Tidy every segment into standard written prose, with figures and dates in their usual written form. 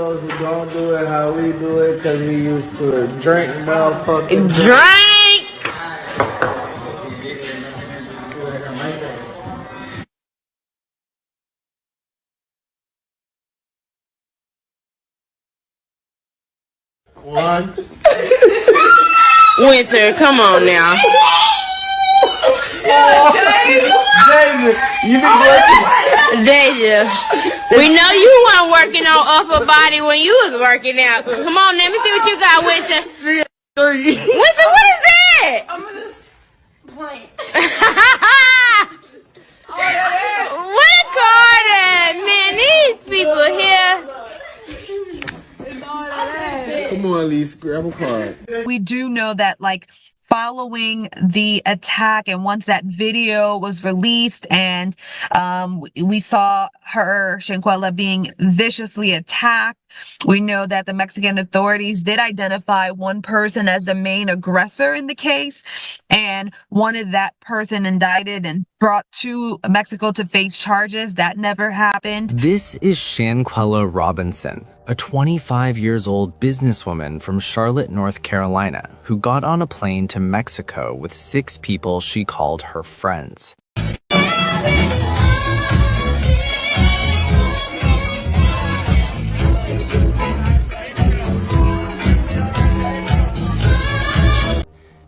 Those who don't do it how we do it because we used to drink motherfucking Drink! One. Winter, come on now. David, you been working. Deja, we know you weren't working on upper body when you was working out. Come on, let me see what you got, Winter. Three. Winter, what is that? I'm gonna blank. What a card at, man. These people here. Come on, Lise, grab a card. We do know that, like, following the attack and once that video was released and we saw her, Shanquella, being viciously attacked, we know that the Mexican authorities did identify one person as the main aggressor in the case and wanted that person indicted and brought to Mexico to face charges. That never happened. This is Shanquella Robinson, a 25-year-old businesswoman from Charlotte, North Carolina, who got on a plane to Mexico with 6 people she called her friends.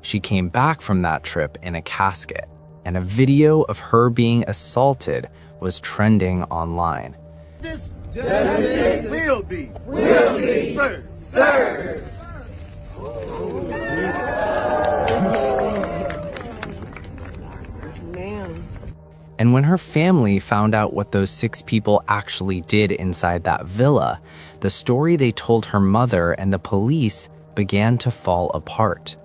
She came back from that trip in a casket, and a video of her being assaulted was trending online. This will be served. And when her family found out what those 6 people actually did inside that villa, the story they told her mother and the police began to fall apart.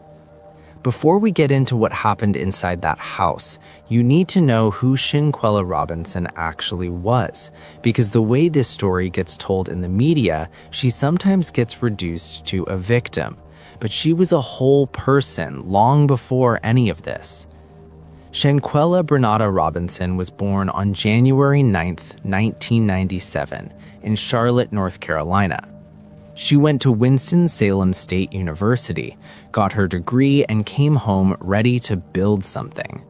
Before we get into what happened inside that house, you need to know who Shanquella Robinson actually was, because the way this story gets told in the media, she sometimes gets reduced to a victim. But she was a whole person long before any of this. Shanquella Bernarda Robinson was born on January 9th, 1997, in Charlotte, North Carolina. She went to Winston-Salem State University, got her degree, and came home ready to build something.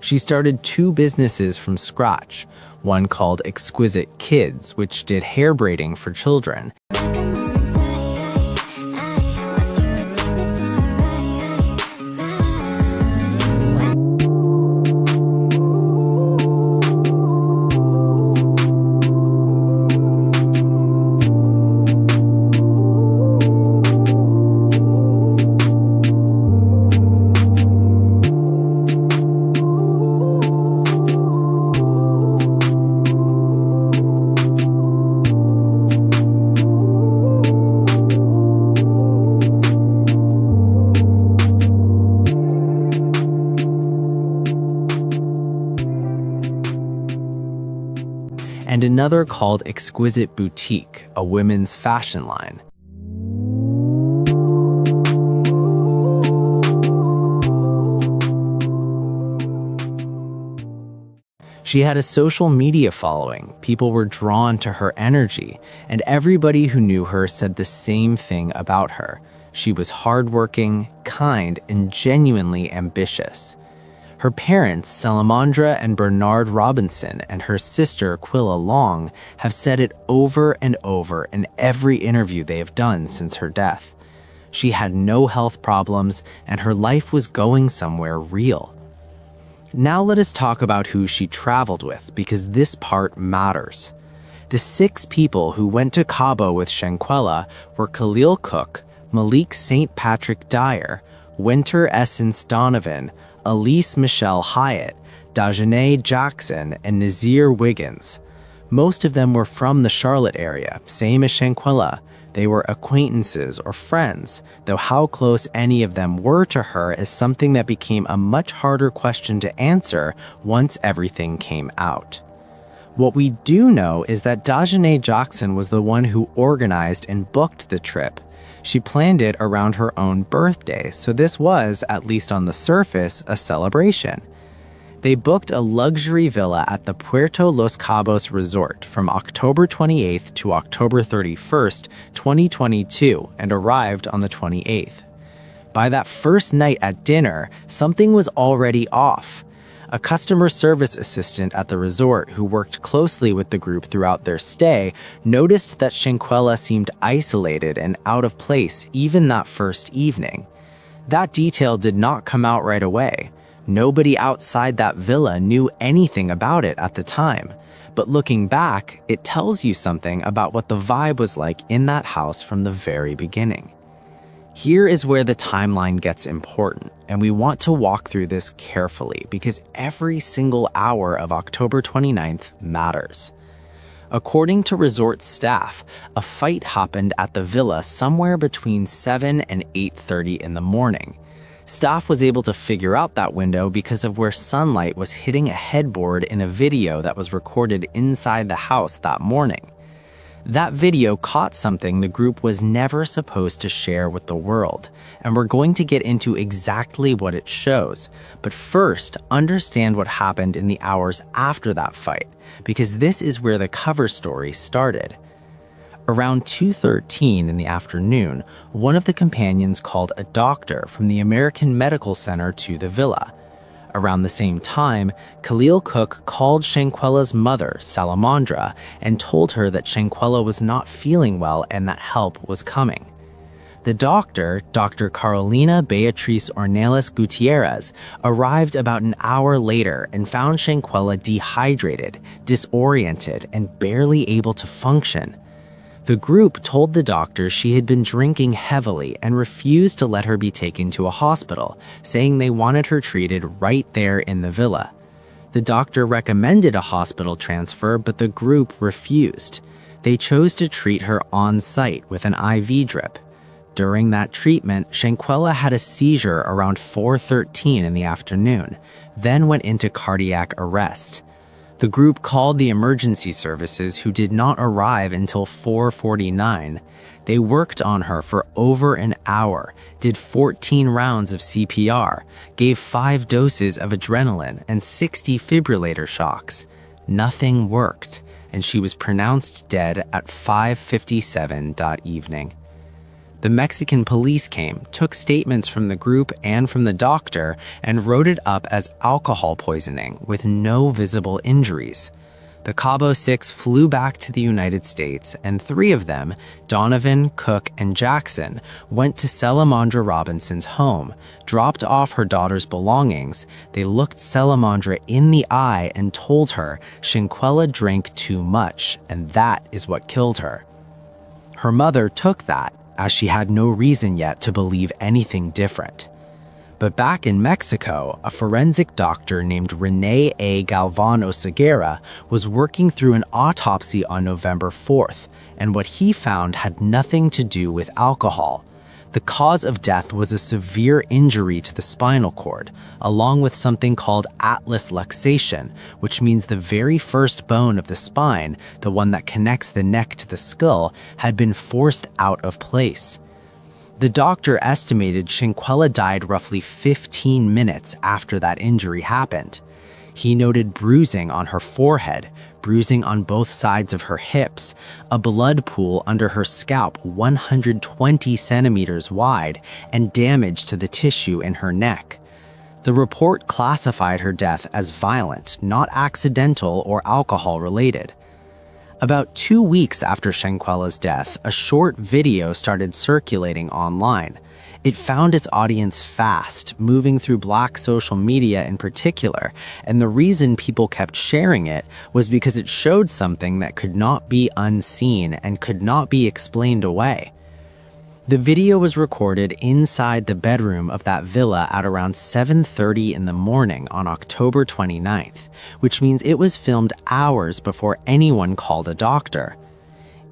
She started 2 businesses from scratch, one called Exquisite Kids, which did hair braiding for children, and another called Exquisite Boutique, a women's fashion line. She had a social media following, people were drawn to her energy, and everybody who knew her said the same thing about her. She was hardworking, kind, and genuinely ambitious. Her parents, Salamandra and Bernard Robinson, and her sister, Quilla Long, have said it over and over in every interview they have done since her death. She had no health problems, and her life was going somewhere real. Now let us talk about who she traveled with, because this part matters. The 6 people who went to Cabo with Shanquella were Khalil Cook, Malik St. Patrick Dyer, Winter Essence Donovan, Elise Michelle Hyatt, Dajane Jackson, and Nazir Wiggins. Most of them were from the Charlotte area, same as Shanquella. They were acquaintances or friends, though how close any of them were to her is something that became a much harder question to answer once everything came out. What we do know is that Dajane Jackson was the one who organized and booked the trip. She planned it around her own birthday, so this was, at least on the surface, a celebration. They booked a luxury villa at the Puerto Los Cabos resort from October 28th to October 31st, 2022, and arrived on the 28th. By that first night at dinner, something was already off. A customer service assistant at the resort who worked closely with the group throughout their stay noticed that Shanquella seemed isolated and out of place even that first evening. That detail did not come out right away. Nobody outside that villa knew anything about it at the time. But looking back, it tells you something about what the vibe was like in that house from the very beginning. Here is where the timeline gets important, and we want to walk through this carefully because every single hour of October 29th matters. According to resort staff, a fight happened at the villa somewhere between 7 and 8:30 in the morning. Staff was able to figure out that window because of where sunlight was hitting a headboard in a video that was recorded inside the house that morning. That video caught something the group was never supposed to share with the world, and we're going to get into exactly what it shows. But first, understand what happened in the hours after that fight, because this is where the cover story started. Around 2:13 in the afternoon, one of the companions called a doctor from the American Medical Center to the villa. Around the same time, Khalil Cook called Shanquella's mother, Salamandra, and told her that Shanquella was not feeling well and that help was coming. The doctor, Dr. Carolina Beatriz Ornelas Gutierrez, arrived about an hour later and found Shanquella dehydrated, disoriented, and barely able to function. The group told the doctor she had been drinking heavily and refused to let her be taken to a hospital, saying they wanted her treated right there in the villa. The doctor recommended a hospital transfer, but the group refused. They chose to treat her on site with an IV drip. During that treatment, Shanquella had a seizure around 4:13 in the afternoon, then went into cardiac arrest. The group called the emergency services, who did not arrive until 4:49. They worked on her for over an hour, did 14 rounds of CPR, gave 5 doses of adrenaline and 60 fibrillator shocks. Nothing worked, and she was pronounced dead at 5:57 that evening. The Mexican police came, took statements from the group and from the doctor, and wrote it up as alcohol poisoning with no visible injuries. The Cabo Six flew back to the United States, and 3 of them, Donovan, Cook, and Jackson, went to Salamandra Robinson's home, dropped off her daughter's belongings. They looked Salamandra in the eye and told her Shanquella drank too much, and that is what killed her. Her mother took that, as she had no reason yet to believe anything different. But back in Mexico, a forensic doctor named Rene A. Galvano Segura was working through an autopsy on November 4th, and what he found had nothing to do with alcohol. The cause of death was a severe injury to the spinal cord, along with something called atlas luxation, which means the very first bone of the spine, the one that connects the neck to the skull, had been forced out of place. The doctor estimated Shanquella died roughly 15 minutes after that injury happened. He noted bruising on her forehead, bruising on both sides of her hips, a blood pool under her scalp 120 centimeters wide, and damage to the tissue in her neck. The report classified her death as violent, not accidental or alcohol-related. About 2 weeks after Shanquella's death, a short video started circulating online. It found its audience fast, moving through Black social media in particular, and the reason people kept sharing it was because it showed something that could not be unseen and could not be explained away. The video was recorded inside the bedroom of that villa at around 7:30 in the morning on October 29th, which means it was filmed hours before anyone called a doctor.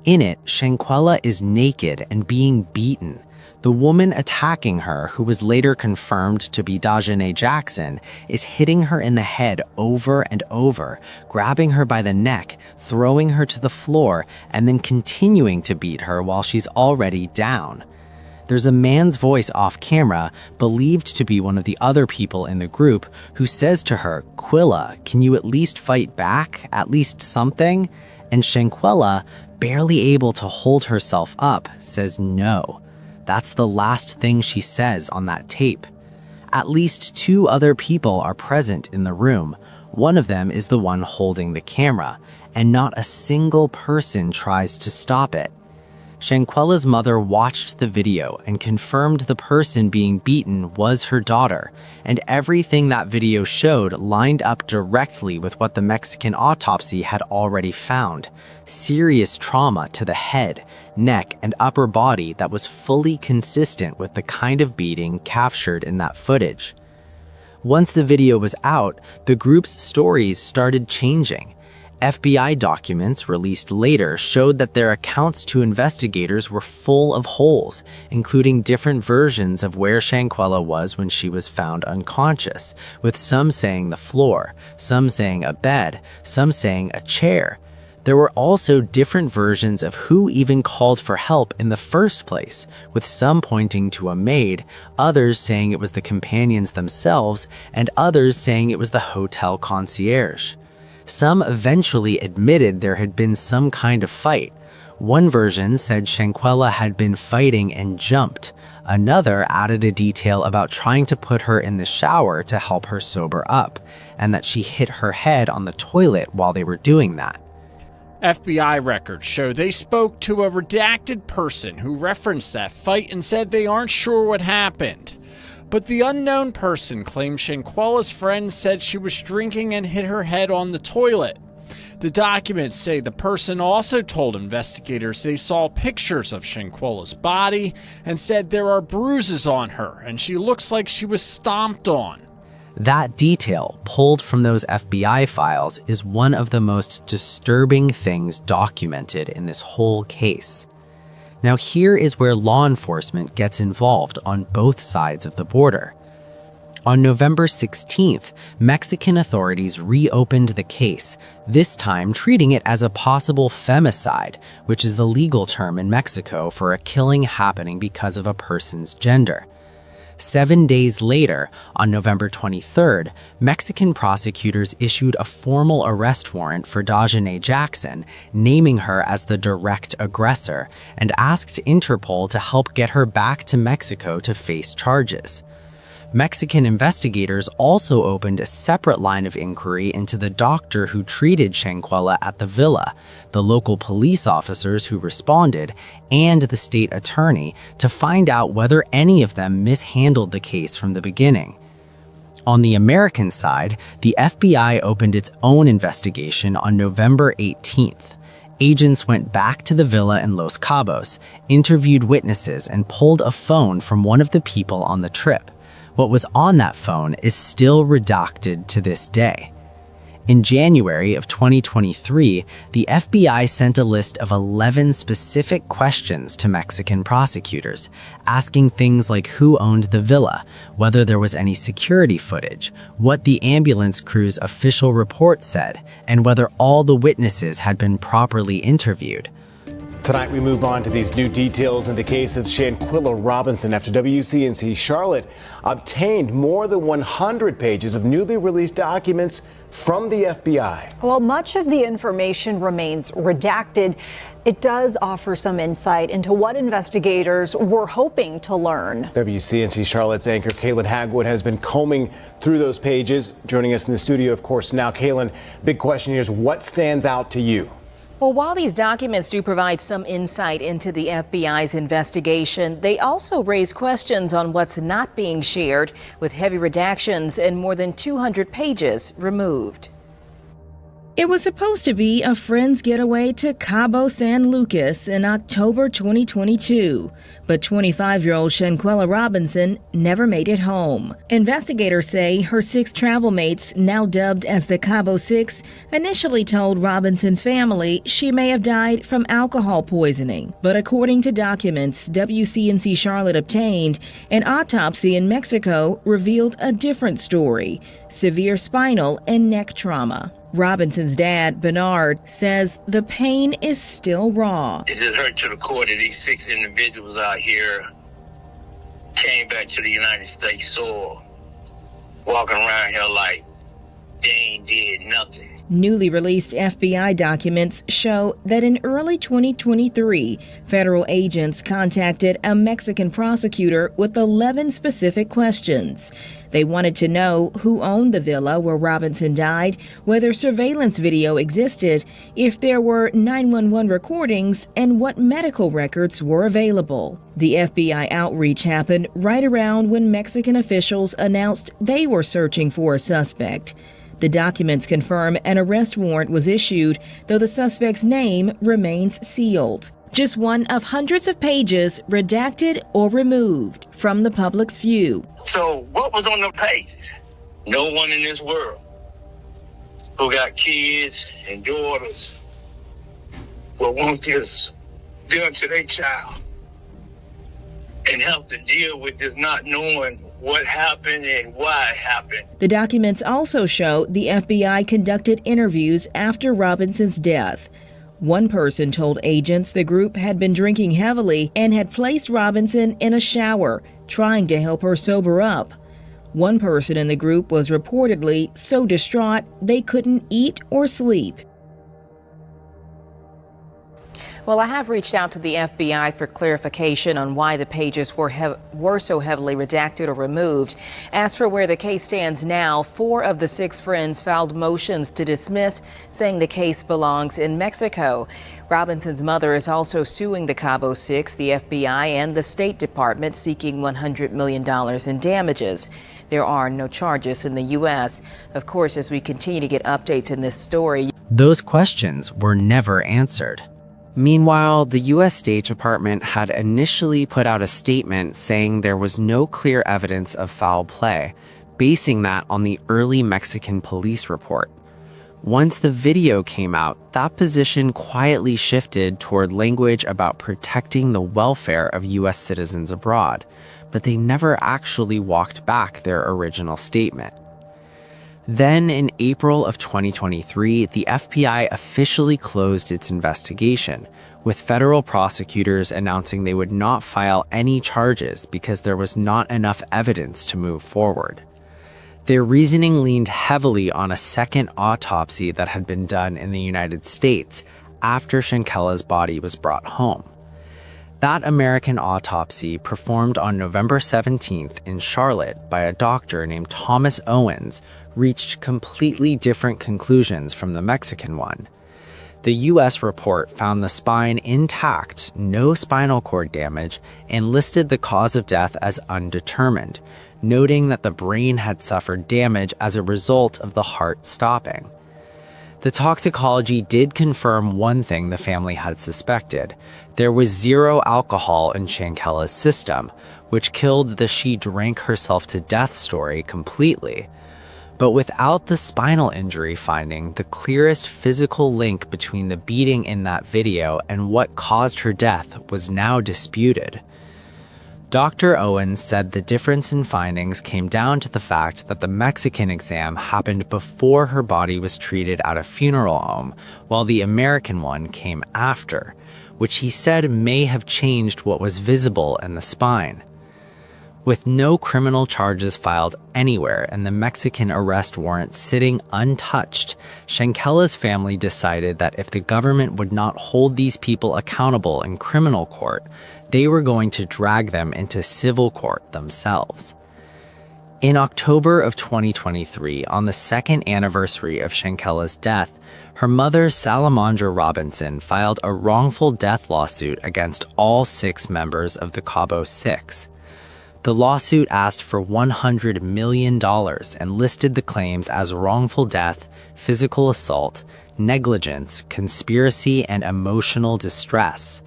In it, Shanquella is naked and being beaten. The woman attacking her, who was later confirmed to be Dajanay Jackson, is hitting her in the head over and over, grabbing her by the neck, throwing her to the floor, and then continuing to beat her while she's already down. there's a man's voice off camera, believed to be one of the other people in the group, who says to her, "Quilla, can you at least fight back? At least something?" And Shanquella, barely able to hold herself up, says no. That's the last thing she says on that tape. At least 2 other people are present in the room. One of them is the one holding the camera, and not a single person tries to stop it. Shanquella's mother watched the video and confirmed the person being beaten was her daughter, and everything that video showed lined up directly with what the Mexican autopsy had already found: serious trauma to the head, neck, and upper body that was fully consistent with the kind of beating captured in that footage. Once the video was out, the group's stories started changing. FBI documents released later showed that their accounts to investigators were full of holes, including different versions of where Shanquella was when she was found unconscious, with some saying the floor, some saying a bed, some saying a chair. There were also different versions of who even called for help in the first place, with some pointing to a maid, others saying it was the companions themselves, and others saying it was the hotel concierge. Some eventually admitted there had been some kind of fight. One version said Shanquella had been fighting and jumped. Another added a detail about trying to put her in the shower to help her sober up, and that she hit her head on the toilet while they were doing that. FBI records show they spoke to a redacted person who referenced that fight and said they aren't sure what happened. But the unknown person claimed Shanquella's friend said she was drinking and hit her head on the toilet. The documents say the person also told investigators they saw pictures of Shanquella's body and said there are bruises on her and she looks like she was stomped on. That detail, pulled from those FBI files, is one of the most disturbing things documented in this whole case. Now here is where law enforcement gets involved on both sides of the border. On November 16th, Mexican authorities reopened the case, this time treating it as a possible femicide, which is the legal term in Mexico for a killing happening because of a person's gender. 7 days later, on November 23rd, Mexican prosecutors issued a formal arrest warrant for Dajanay Jackson, naming her as the direct aggressor, and asked Interpol to help get her back to Mexico to face charges. Mexican investigators also opened a separate line of inquiry into the doctor who treated Shanquella at the villa, the local police officers who responded, and the state attorney to find out whether any of them mishandled the case from the beginning. On the American side, the FBI opened its own investigation on November 18th. Agents went back to the villa in Los Cabos, interviewed witnesses, and pulled a phone from one of the people on the trip. What was on that phone is still redacted to this day. In January of 2023, the FBI sent a list of 11 specific questions to Mexican prosecutors, asking things like who owned the villa, whether there was any security footage, what the ambulance crew's official report said, and whether all the witnesses had been properly interviewed. Tonight we move on to these new details in the case of Shanquella Robinson after WCNC Charlotte obtained more than 100 pages of newly released documents from the FBI. While much of the information remains redacted, it does offer some insight into what investigators were hoping to learn. WCNC Charlotte's anchor Kaylin Hagwood has been combing through those pages. Joining us in the studio, of course, now. Kaylin, big question here is what stands out to you? Well, while these documents do provide some insight into the FBI's investigation, they also raise questions on what's not being shared, with heavy redactions and more than 200 pages removed. It was supposed to be a friend's getaway to Cabo San Lucas in October 2022, but 25-year-old Shanquella Robinson never made it home. Investigators say her 6 travel mates, now dubbed as the Cabo Six, initially told Robinson's family she may have died from alcohol poisoning. But according to documents WCNC Charlotte obtained, an autopsy in Mexico revealed a different story: severe spinal and neck trauma. Robinson's dad, Bernard, says the pain is still raw. It just hurt to the core that these 6 individuals out here came back to the United States soil, walking around here like they ain't did nothing. Newly released FBI documents show that in early 2023, federal agents contacted a Mexican prosecutor with 11 specific questions. They wanted to know who owned the villa where Robinson died, whether surveillance video existed, if there were 911 recordings, and what medical records were available. The FBI outreach happened right around when Mexican officials announced they were searching for a suspect. The documents confirm an arrest warrant was issued, though the suspect's name remains sealed. Just one of hundreds of pages redacted or removed from the public's view. So what was on the pages? No one in this world who got kids and daughters will want this done to their child and have to deal with this not knowing what happened and why it happened. The documents also show the FBI conducted interviews after Robinson's death. One person told agents the group had been drinking heavily and had placed Robinson in a shower, trying to help her sober up. One person in the group was reportedly so distraught they couldn't eat or sleep. Well, I have reached out to the FBI for clarification on why the pages were so heavily redacted or removed. As for where the case stands now, 4 of the 6 friends filed motions to dismiss, saying the case belongs in Mexico. Robinson's mother is also suing the Cabo Six, the FBI, and the State Department, seeking $100 million in damages. There are no charges in the U.S. Of course, as we continue to get updates in this story, those questions were never answered. Meanwhile, the U.S. State Department had initially put out a statement saying there was no clear evidence of foul play, basing that on the early Mexican police report. Once the video came out, that position quietly shifted toward language about protecting the welfare of U.S. citizens abroad, but they never actually walked back their original statement. Then, in April of 2023, the FBI officially closed its investigation, with federal prosecutors announcing they would not file any charges because there was not enough evidence to move forward. Their reasoning leaned heavily on a second autopsy that had been done in the United States after Shanquella's body was brought home. That American autopsy, performed on November 17th in Charlotte by a doctor named Thomas Owens, reached completely different conclusions from the Mexican one. The U.S. report found the spine intact, no spinal cord damage, and listed the cause of death as undetermined, noting that the brain had suffered damage as a result of the heart stopping. The toxicology did confirm one thing the family had suspected. There was 0 alcohol in Shanquella's system, which killed the she drank herself to death story completely. But without the spinal injury finding, the clearest physical link between the beating in that video and what caused her death was now disputed. Dr. Owens said the difference in findings came down to the fact that the Mexican exam happened before her body was treated at a funeral home, while the American one came after, which he said may have changed what was visible in the spine. With no criminal charges filed anywhere and the Mexican arrest warrant sitting untouched, Shanquella's family decided that if the government would not hold these people accountable in criminal court, they were going to drag them into civil court themselves. In October of 2023, on the second anniversary of Shanquella's death, her mother, Salamandra Robinson, filed a wrongful death lawsuit against all 6 members of the Cabo Six. The lawsuit asked for $100 million and listed the claims as wrongful death, physical assault, negligence, conspiracy, and emotional distress.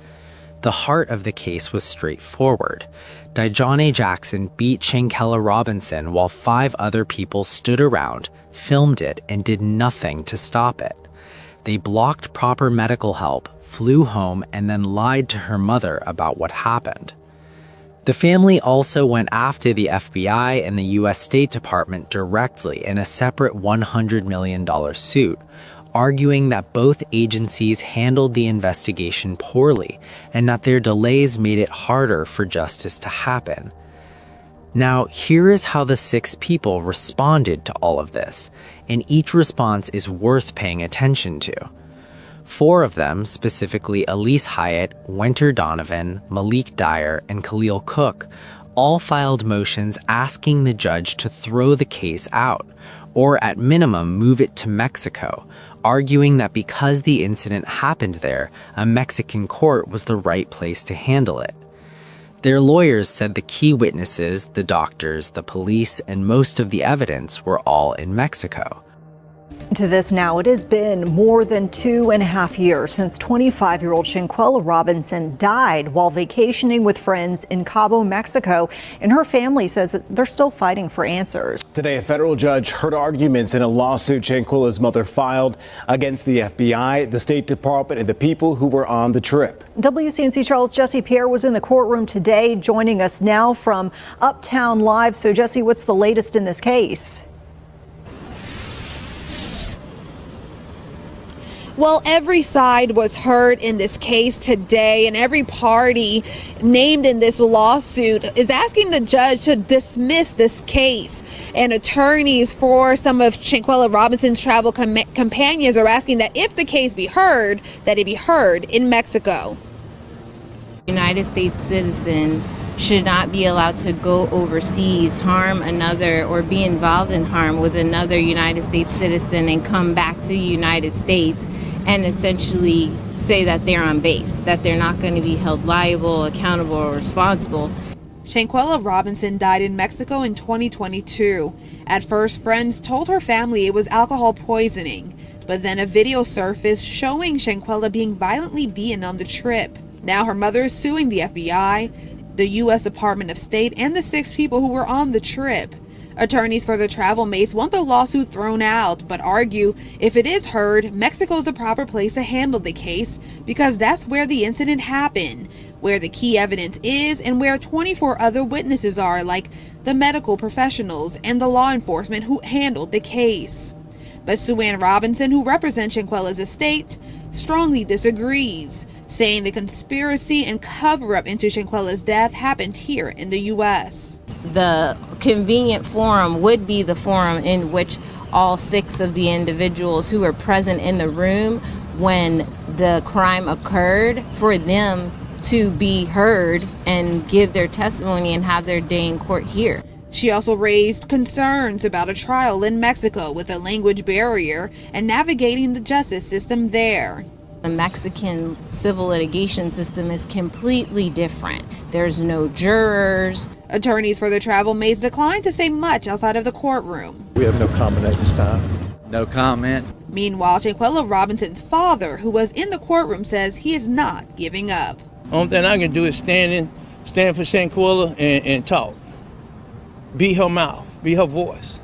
The heart of the case was straightforward. Dijonne Jackson beat Shanquella Robinson while 5 other people stood around, filmed it, and did nothing to stop it. They blocked proper medical help, flew home, and then lied to her mother about what happened. The family also went after the FBI and the U.S. State Department directly in a separate $100 million suit, arguing that both agencies handled the investigation poorly and that their delays made it harder for justice to happen. Now, here is how the 6 people responded to all of this, and each response is worth paying attention to. 4 of them, specifically Elise Hyatt, Winter Donovan, Malik Dyer, and Khalil Cook, all filed motions asking the judge to throw the case out, or at minimum move it to Mexico, arguing that because the incident happened there, a Mexican court was the right place to handle it. Their lawyers said the key witnesses, the doctors, the police, and most of the evidence were all in Mexico. To this now, it has been more than 2.5 years since 25-year-old Shanquella Robinson died while vacationing with friends in Cabo, Mexico, and her family says that they're still fighting for answers. Today, a federal judge heard arguments in a lawsuit Shanquella's mother filed against the FBI, the State Department, and the people who were on the trip. WCNC Charlotte's Jesse Pierre was in the courtroom today, joining us now from Uptown Live. So, Jesse, what's the latest in this case? Well, every side was heard in this case today, and every party named in this lawsuit is asking the judge to dismiss this case. And attorneys for some of Shanquella Robinson's travel companions are asking that if the case be heard, that it be heard in Mexico. United States citizen should not be allowed to go overseas, harm another, or be involved in harm with another United States citizen and come back to the United States and essentially say that they're on base, that they're not going to be held liable, accountable, or responsible. Shanquella Robinson died in Mexico in 2022. At first, friends told her family it was alcohol poisoning, but then a video surfaced showing Shanquella being violently beaten on the trip. Now her mother is suing the FBI, the U.S. Department of State, and the 6 people who were on the trip. Attorneys for the travel mates want the lawsuit thrown out, but argue if it is heard, Mexico is the proper place to handle the case because that's where the incident happened, where the key evidence is, and where 24 other witnesses are, like the medical professionals and the law enforcement who handled the case. But Sue Ann Robinson, who represents Shanquella's estate, strongly disagrees, saying the conspiracy and cover-up into Shanquella's death happened here in the U.S. The convenient forum would be the forum in which all 6 of the individuals who were present in the room when the crime occurred, for them to be heard and give their testimony and have their day in court here. She also raised concerns about a trial in Mexico with a language barrier and navigating the justice system there. The Mexican civil litigation system is completely different. There's no jurors. Attorneys for the travel mates declined to say much outside of the courtroom. We have no comment at this time. No comment. Meanwhile, Shanquella Robinson's father, who was in the courtroom, says he is not giving up. Only thing I can do is stand for Shanquella and talk. Be her mouth, be her voice.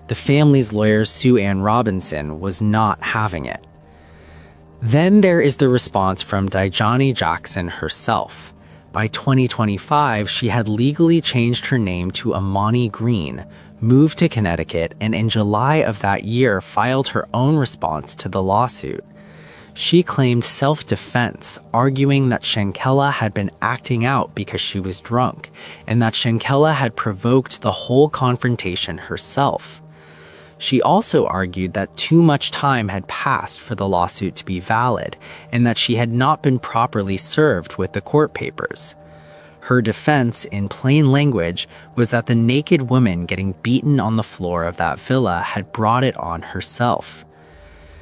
The family's lawyer, Sue Ann Robinson, was not having it. Then there is the response from Dijani Jackson herself. By 2025, she had legally changed her name to Amani Green, moved to Connecticut, and in July of that year filed her own response to the lawsuit. She claimed self-defense, arguing that Shanquella had been acting out because she was drunk, and that Shanquella had provoked the whole confrontation herself. She also argued that too much time had passed for the lawsuit to be valid, and that she had not been properly served with the court papers. Her defense, in plain language, was that the naked woman getting beaten on the floor of that villa had brought it on herself.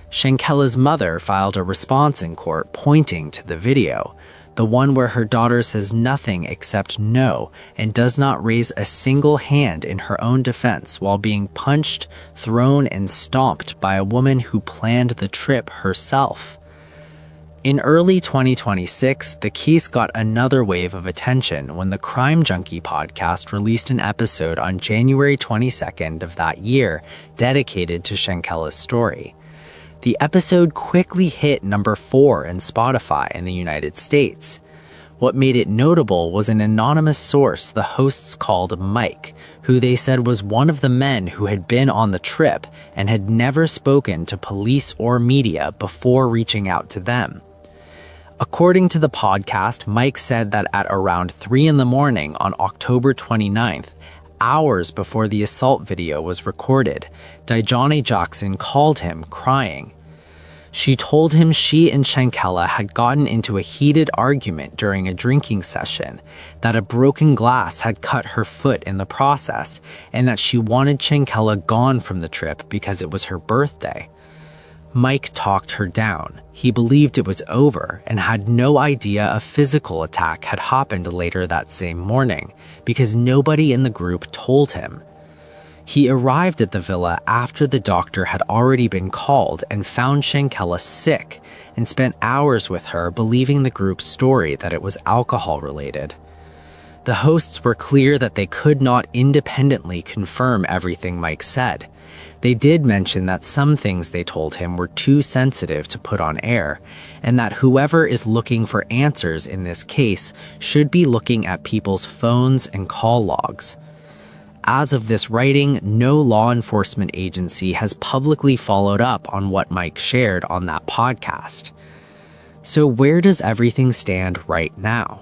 Shanquella's mother filed a response in court pointing to the video, the one where her daughter says nothing except no and does not raise a single hand in her own defense while being punched, thrown, and stomped by a woman who planned the trip herself. In early 2026, the case got another wave of attention when the Crime Junkie podcast released an episode on January 22nd of that year dedicated to Shanquella's story. The episode quickly hit number 4 in Spotify in the United States. What made it notable was an anonymous source the hosts called Mike, who they said was one of the men who had been on the trip and had never spoken to police or media before reaching out to them. According to the podcast, Mike said that at around 3 in the morning on October 29th, hours before the assault video was recorded, Dijonne Jackson called him crying. She told him she and Shanquella had gotten into a heated argument during a drinking session, that a broken glass had cut her foot in the process, and that she wanted Shanquella gone from the trip because it was her birthday. Mike talked her down. He believed it was over and had no idea a physical attack had happened later that same morning because nobody in the group told him. He arrived at the villa after the doctor had already been called and found Shanquella sick and spent hours with her, believing the group's story that it was alcohol-related. The hosts were clear that they could not independently confirm everything Mike said. They did mention that some things they told him were too sensitive to put on air, and that whoever is looking for answers in this case should be looking at people's phones and call logs. As of this writing, no law enforcement agency has publicly followed up on what Mike shared on that podcast. So where does everything stand right now?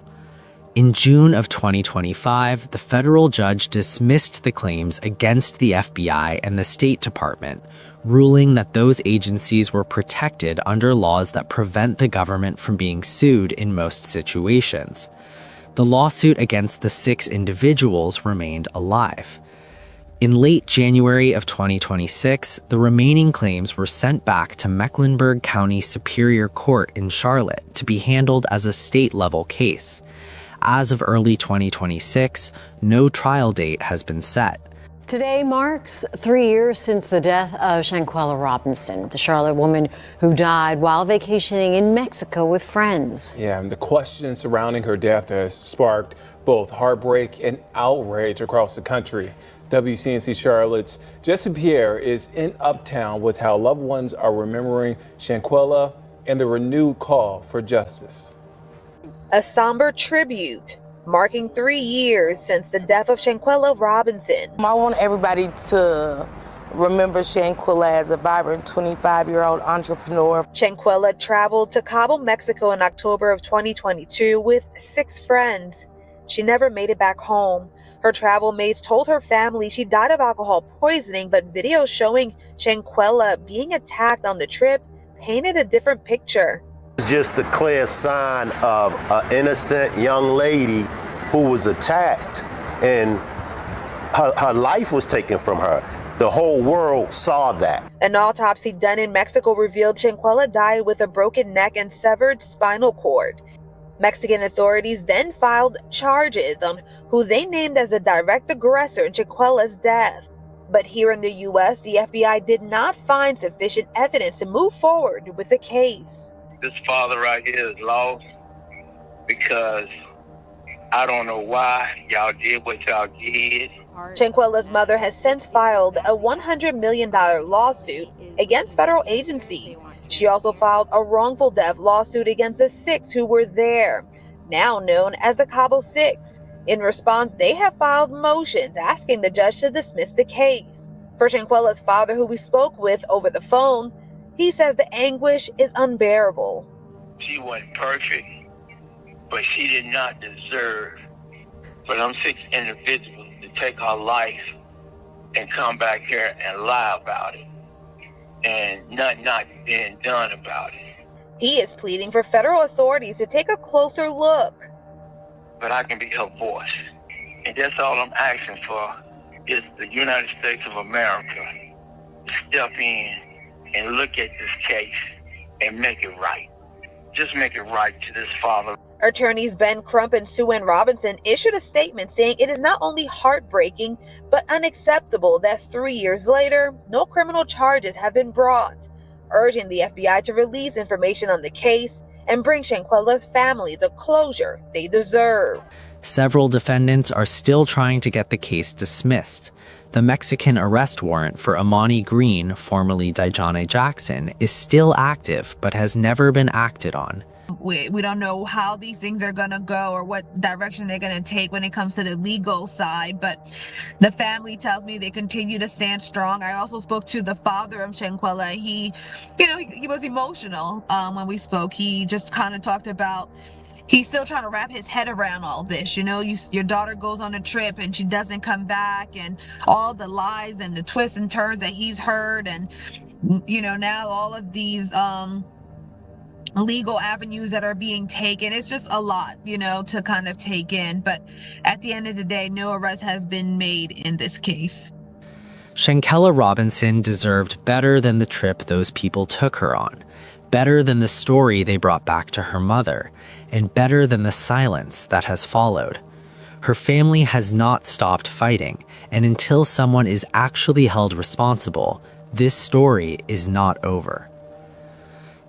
In June of 2025, the federal judge dismissed the claims against the FBI and the State Department, ruling that those agencies were protected under laws that prevent the government from being sued in most situations. The lawsuit against the 6 individuals remained alive. In late January of 2026, the remaining claims were sent back to Mecklenburg County Superior Court in Charlotte to be handled as a state-level case. As of early 2026, no trial date has been set. Today marks 3 years since the death of Shanquella Robinson, the Charlotte woman who died while vacationing in Mexico with friends. Yeah, and the questions surrounding her death has sparked both heartbreak and outrage across the country. WCNC Charlotte's Jesse Pierre is in Uptown with how loved ones are remembering Shanquella and the renewed call for justice. A somber tribute marking 3 years since the death of Shanquella Robinson. I want everybody to remember Shanquella as a vibrant 25-year-old entrepreneur. Shanquella traveled to Cabo, Mexico in October of 2022 with 6 friends. She never made it back home. Her travel mates told her family she died of alcohol poisoning, but videos showing Shanquella being attacked on the trip painted a different picture. It's just a clear sign of an innocent young lady who was attacked and her life was taken from her. The whole world saw that. An autopsy done in Mexico revealed Shanquella died with a broken neck and severed spinal cord. Mexican authorities then filed charges on who they named as the direct aggressor in Shanquella's death. But here in the U.S., the FBI did not find sufficient evidence to move forward with the case. This father right here is lost because I don't know why y'all did what y'all did. Shanquella's mother has since filed a $100 million lawsuit against federal agencies. She also filed a wrongful death lawsuit against the 6 who were there, now known as the Cabo 6. In response, they have filed motions asking the judge to dismiss the case. For Shanquella's father, who we spoke with over the phone, he says the anguish is unbearable. She wasn't perfect, but she did not deserve for them 6 individuals to take her life and come back here and lie about it, and nothing not being done about it. He is pleading for federal authorities to take a closer look. But I can be her voice, and that's all I'm asking for is the United States of America to step in and look at this case and make it right. Just make it right to this father. Attorneys Ben Crump and Sue Ann Robinson issued a statement saying it is not only heartbreaking, but unacceptable that 3 years later, no criminal charges have been brought, urging the FBI to release information on the case and bring Shanquella's family the closure they deserve. Several defendants are still trying to get the case dismissed. The Mexican arrest warrant for Amani Green, formerly Dijonne Jackson, is still active but has never been acted on. We don't know how these things are going to go or what direction they're going to take when it comes to the legal side, but the family tells me they continue to stand strong. I also spoke to the father of Shanquella. He was emotional when we spoke. He just kind of talked about he's still trying to wrap his head around all this. Your daughter goes on a trip and she doesn't come back, and all the lies and the twists and turns that he's heard, and now all of these legal avenues that are being taken. It's just a lot, to kind of take in. But at the end of the day, no arrest has been made in this case. Shanquella Robinson deserved better than the trip those people took her on, better than the story they brought back to her mother, and better than the silence that has followed. Her family has not stopped fighting, and until someone is actually held responsible, this story is not over.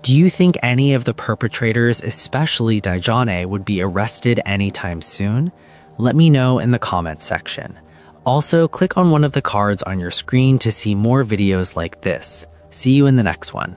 Do you think any of the perpetrators, especially Dajane, would be arrested anytime soon? Let me know in the comments section. Also, click on one of the cards on your screen to see more videos like this. See you in the next one.